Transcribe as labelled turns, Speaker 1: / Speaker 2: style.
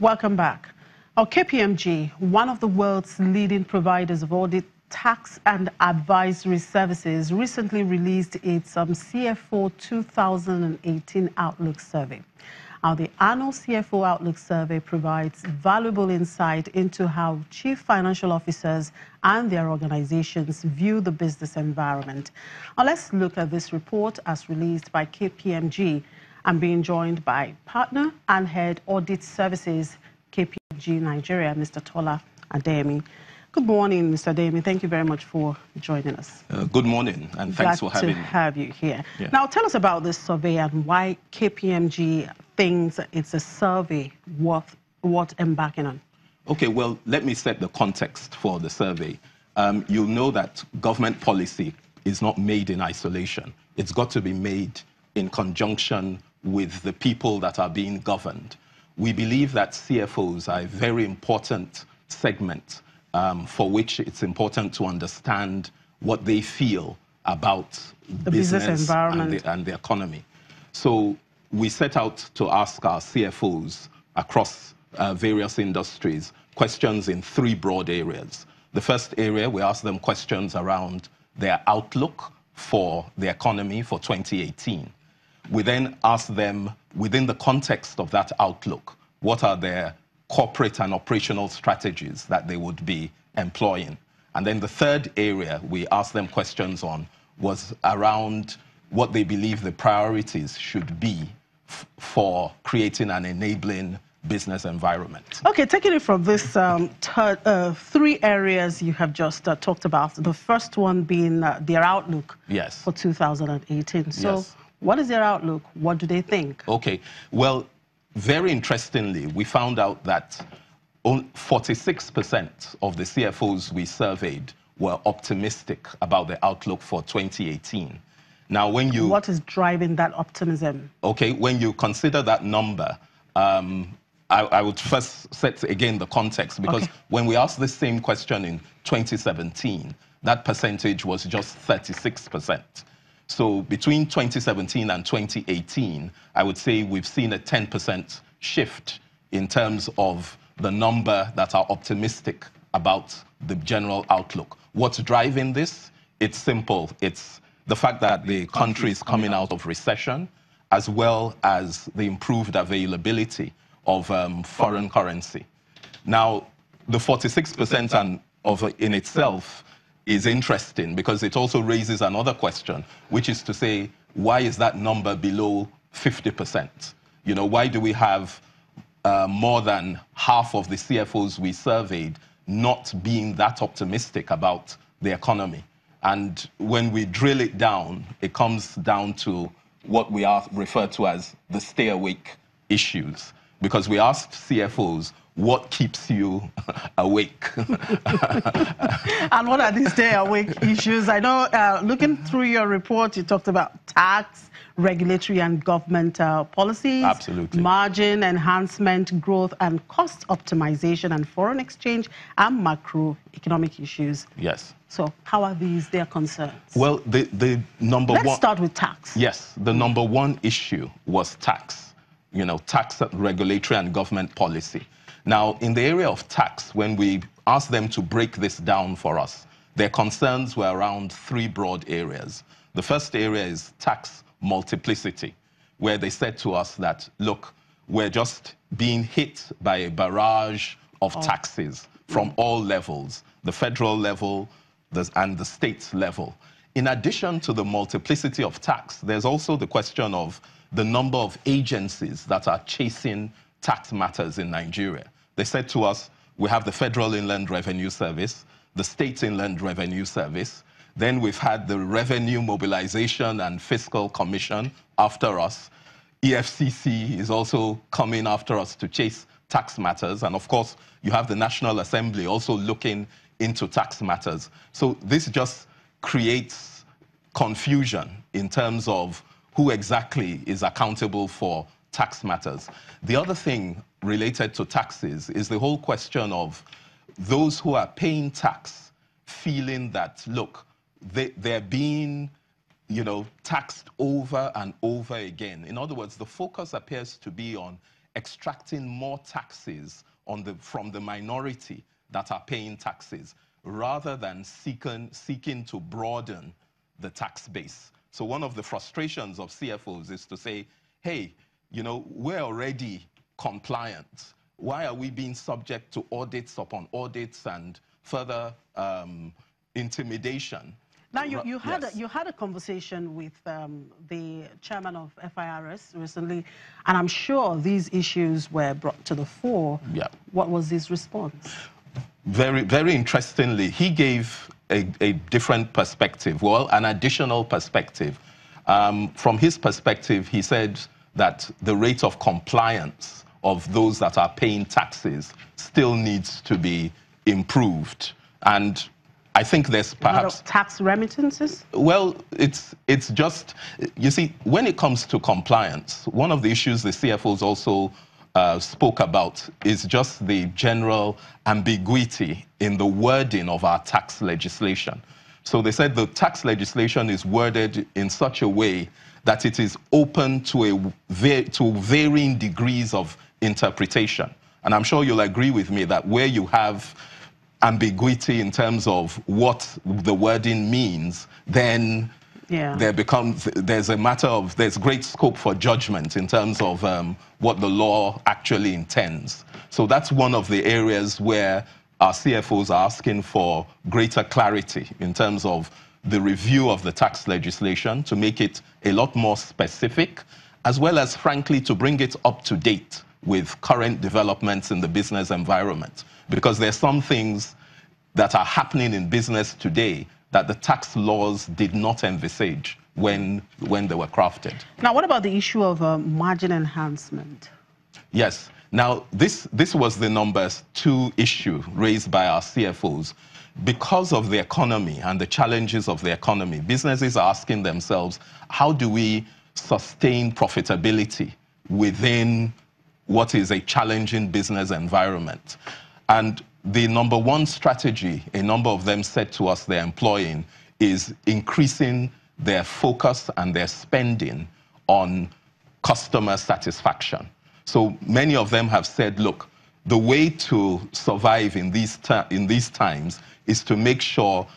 Speaker 1: Welcome back. KPMG, one of the world's leading providers of audit, tax and advisory services, recently released its CFO 2018 Outlook Survey. Now, the annual CFO Outlook Survey provides valuable insight into how chief financial officers and their organizations view the business environment. Now, let's look at this report as released by KPMG. I'm being joined by partner and head audit services, KPMG Nigeria, Mr. Tola Adeyemi. Good morning, Mr. Adeyemi. Thank you very much for joining us.
Speaker 2: Good morning, and thanks for having me.
Speaker 1: Glad to have you here.
Speaker 2: Yeah.
Speaker 1: Now, tell us about this survey and why KPMG thinks it's a survey worth embarking on.
Speaker 2: Okay, well, let me set the context for the survey. You'll know that government policy is not made in isolation. It's got to be made in conjunction with the people that are being governed. We believe that CFOs are a very important segment for which it's important to understand what they feel about
Speaker 1: the business environment
Speaker 2: and the economy. So we set out to ask our CFOs across various industries questions in three broad areas. The first area, we asked them questions around their outlook for the economy for 2018. We then asked them, within the context of that outlook, what are their corporate and operational strategies that they would be employing. And then the third area we asked them questions on was around what they believe the priorities should be for creating an enabling business environment.
Speaker 1: Okay, taking it from this three areas you have just talked about, the first one being their outlook for 2018. So
Speaker 2: yes.
Speaker 1: What is their outlook? What do they think?
Speaker 2: Okay, well, very interestingly, we found out that 46% of the CFOs we surveyed were optimistic about the outlook for 2018. Now, when you...
Speaker 1: What is driving that optimism?
Speaker 2: Okay, when you consider that number, I would first set again the context, because when we asked the same question in 2017, that percentage was just 36%. So between 2017 and 2018, I would say we've seen a 10% shift in terms of the number that are optimistic about the general outlook. What's driving this? It's simple. It's the fact that the country is coming out of recession, as well as the improved availability of foreign currency. Now, the 46% in itself is interesting, because it also raises another question, which is to say, why is that number below 50%? You know, why do we have more than half of the CFOs we surveyed not being that optimistic about the economy? And when we drill it down, it comes down to what we refer to as the stay awake issues. Because we asked CFOs, what keeps you awake?
Speaker 1: And what are these stay awake issues? I know, looking through your report, you talked about tax, regulatory and government policies,
Speaker 2: absolutely,
Speaker 1: margin enhancement, growth and cost optimization, and foreign exchange and macroeconomic issues.
Speaker 2: Yes.
Speaker 1: So how are these their concerns?
Speaker 2: Well, the number one...
Speaker 1: Let's start with tax.
Speaker 2: Yes, the number one issue was tax. You know, tax, regulatory and government policy. Now, in the area of tax, when we asked them to break this down for us, their concerns were around three broad areas. The first area is tax multiplicity, where they said to us that, look, we're just being hit by a barrage of taxes from all levels, the federal level and the state level. In addition to the multiplicity of tax, there's also the question of the number of agencies that are chasing tax matters in Nigeria. They said to us, we have the Federal Inland Revenue Service, the State Inland Revenue Service, then we've had the Revenue Mobilization and Fiscal Commission after us. EFCC is also coming after us to chase tax matters. And of course, you have the National Assembly also looking into tax matters. So this just creates confusion in terms of who exactly is accountable for tax matters. The other thing related to taxes is the whole question of those who are paying tax feeling that, look, they're being, taxed over and over again. In other words, the focus appears to be on extracting more taxes from the minority that are paying taxes, rather than seeking to broaden the tax base. So one of the frustrations of CFOs is to say, hey, we're already compliant. Why are we being subject to audits upon audits and further intimidation?
Speaker 1: Now, you had a conversation with the chairman of FIRS recently, and I'm sure these issues were brought to the fore.
Speaker 2: Yeah.
Speaker 1: What was his response?
Speaker 2: Very, very interestingly, he gave a different perspective, well, an additional perspective. From his perspective, he said that the rate of compliance of those that are paying taxes still needs to be improved. And I think there's perhaps
Speaker 1: tax remittances?
Speaker 2: Well, it's just, you see, when it comes to compliance, one of the issues the CFOs also spoke about is just the general ambiguity in the wording of our tax legislation. So they said the tax legislation is worded in such a way that it is open to varying degrees of interpretation. And I'm sure you'll agree with me that where you have ambiguity in terms of what the wording means, then there's great scope for judgment in terms of what the law actually intends. So that's one of the areas where our CFOs are asking for greater clarity in terms of the review of the tax legislation to make it a lot more specific, as well as, frankly, to bring it up to date with current developments in the business environment. Because there's some things that are happening in business today that the tax laws did not envisage when they were crafted.
Speaker 1: Now, what about the issue of margin enhancement?
Speaker 2: Yes. Now, this was the #2 issue raised by our CFOs. Because of the economy and the challenges of the economy, businesses are asking themselves, how do we sustain profitability within what is a challenging business environment? And the #1 strategy a number of them said to us they're employing is increasing their focus and their spending on customer satisfaction. So many of them have said, look, the way to survive in these times is to make sure